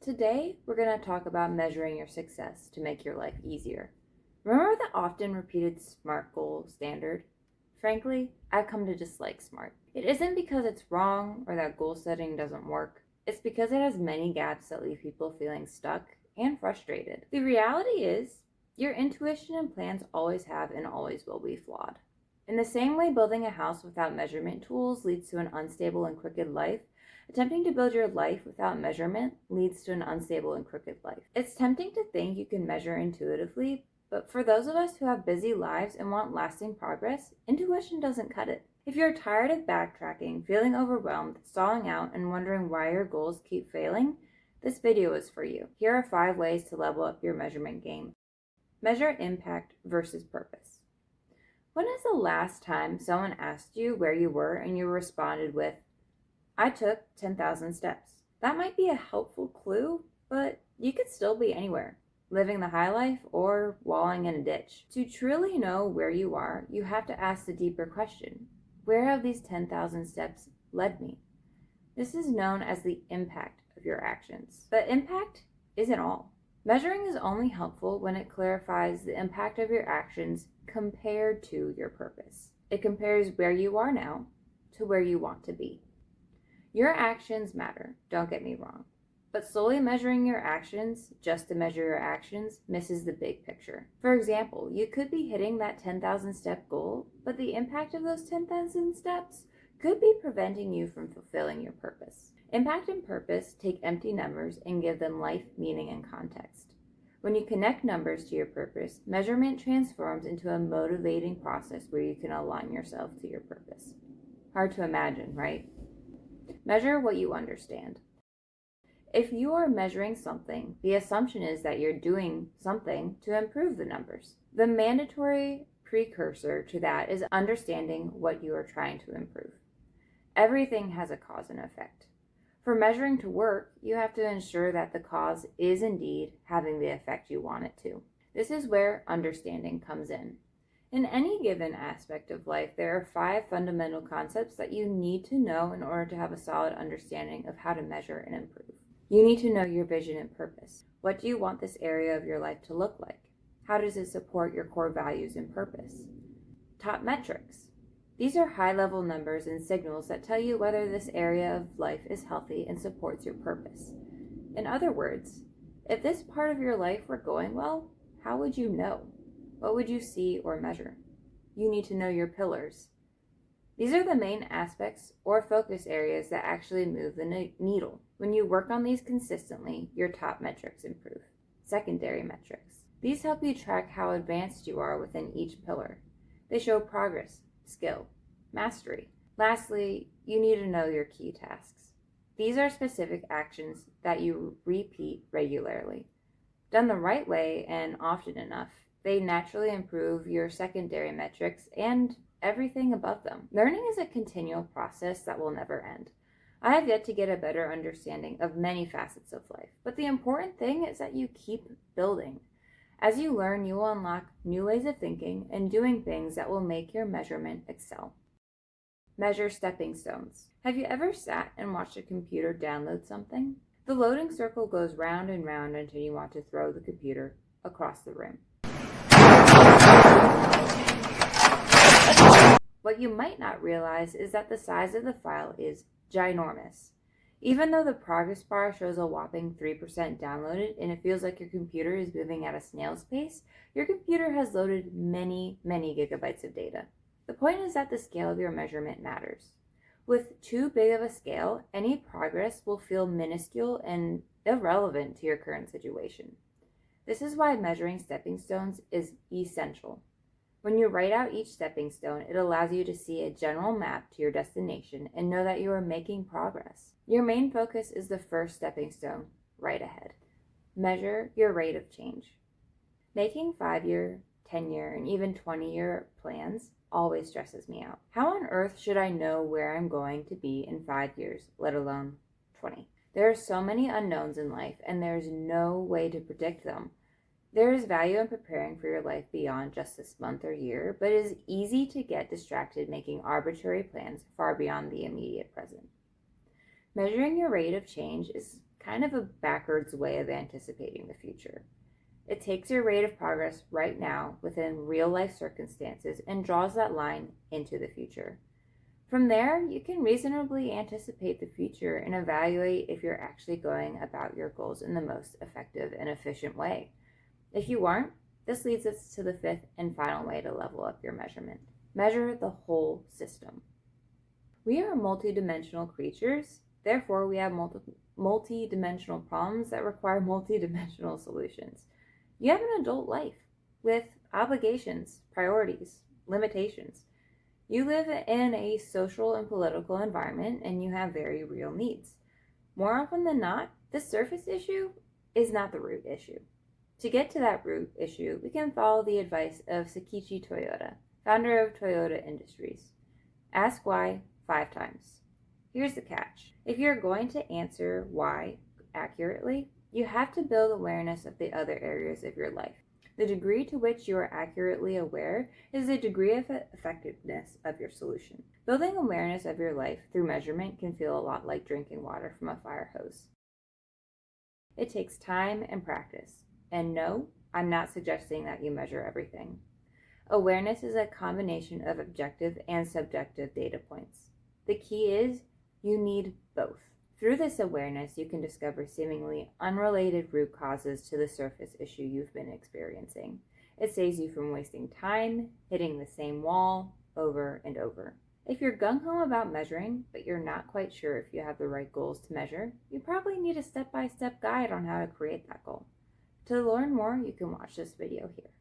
Today, we're going to talk about measuring your success to make your life easier. Remember the often repeated SMART goal standard? Frankly, I've come to dislike SMART. It isn't because it's wrong or that goal setting doesn't work. It's because it has many gaps that leave people feeling stuck and frustrated. The reality is, your intuition and plans always have and always will be flawed. In the same way building a house without measurement tools leads to an unstable and crooked life, attempting to build your life without measurement leads to an unstable and crooked life. It's tempting to think you can measure intuitively, but for those of us who have busy lives and want lasting progress, intuition doesn't cut it. If you're tired of backtracking, feeling overwhelmed, stalling out, and wondering why your goals keep failing, this video is for you. Here are 5 ways to level up your measurement game. Measure impact versus purpose. When is the last time someone asked you where you were and you responded with, I took 10,000 steps? That might be a helpful clue, but you could still be anywhere, living the high life or wallowing in a ditch. To truly know where you are, you have to ask the deeper question. Where have these 10,000 steps led me? This is known as the impact of your actions. But impact isn't all. Measuring is only helpful when it clarifies the impact of your actions compared to your purpose. It compares where you are now to where you want to be. Your actions matter, don't get me wrong, but solely measuring your actions just to measure your actions misses the big picture. For example, you could be hitting that 10,000 step goal, but the impact of those 10,000 steps could be preventing you from fulfilling your purpose. Impact and purpose take empty numbers and give them life, meaning, and context. When you connect numbers to your purpose, measurement transforms into a motivating process where you can align yourself to your purpose. Hard to imagine, right? Measure what you understand. If you are measuring something, the assumption is that you're doing something to improve the numbers. The mandatory precursor to that is understanding what you are trying to improve. Everything has a cause and effect. For measuring to work, you have to ensure that the cause is indeed having the effect you want it to. This is where understanding comes in. In any given aspect of life, there are 5 fundamental concepts that you need to know in order to have a solid understanding of how to measure and improve. You need to know your vision and purpose. What do you want this area of your life to look like? How does it support your core values and purpose? Top metrics. These are high-level numbers and signals that tell you whether this area of life is healthy and supports your purpose. In other words, if this part of your life were going well, how would you know? What would you see or measure? You need to know your pillars. These are the main aspects or focus areas that actually move the needle. When you work on these consistently, your top metrics improve. Secondary metrics. These help you track how advanced you are within each pillar. They show progress, skill, mastery. Lastly, you need to know your key tasks. These are specific actions that you repeat regularly. Done the right way and often enough, they naturally improve your secondary metrics and everything above them. Learning is a continual process that will never end. I have yet to get a better understanding of many facets of life, but the important thing is that you keep building. As you learn, you will unlock new ways of thinking and doing things that will make your measurement excel. Measure stepping stones. Have you ever sat and watched a computer download something? The loading circle goes round and round until you want to throw the computer across the room. What you might not realize is that the size of the file is ginormous. Even though the progress bar shows a whopping 3% downloaded and it feels like your computer is moving at a snail's pace, your computer has loaded many, many gigabytes of data. The point is that the scale of your measurement matters. With too big of a scale, any progress will feel minuscule and irrelevant to your current situation. This is why measuring stepping stones is essential. When you write out each stepping stone, it allows you to see a general map to your destination and know that you are making progress. Your main focus is the first stepping stone right ahead. Measure your rate of change. Making 5-year, 10-year, and even 20-year plans always stresses me out. How on earth should I know where I'm going to be in 5 years, let alone 20? There are so many unknowns in life, and there's no way to predict them. There is value in preparing for your life beyond just this month or year, but it is easy to get distracted making arbitrary plans far beyond the immediate present. Measuring your rate of change is kind of a backwards way of anticipating the future. It takes your rate of progress right now within real life circumstances and draws that line into the future. From there, you can reasonably anticipate the future and evaluate if you're actually going about your goals in the most effective and efficient way. If you aren't, this leads us to the fifth and final way to level up your measurement. Measure the whole system. We are multidimensional creatures, therefore we have multidimensional problems that require multidimensional solutions. You have an adult life with obligations, priorities, limitations. You live in a social and political environment and you have very real needs. More often than not, the surface issue is not the root issue. To get to that root issue, we can follow the advice of Sakichi Toyoda, founder of Toyota Industries. Ask why 5 times. Here's the catch. If you're going to answer why accurately, you have to build awareness of the other areas of your life. The degree to which you are accurately aware is the degree of effectiveness of your solution. Building awareness of your life through measurement can feel a lot like drinking water from a fire hose. It takes time and practice. And no, I'm not suggesting that you measure everything. Awareness is a combination of objective and subjective data points. The key is you need both. Through this awareness, you can discover seemingly unrelated root causes to the surface issue you've been experiencing. It saves you from wasting time hitting the same wall over and over. If you're gung-ho about measuring, but you're not quite sure if you have the right goals to measure, you probably need a step-by-step guide on how to create that goal. To learn more, you can watch this video here.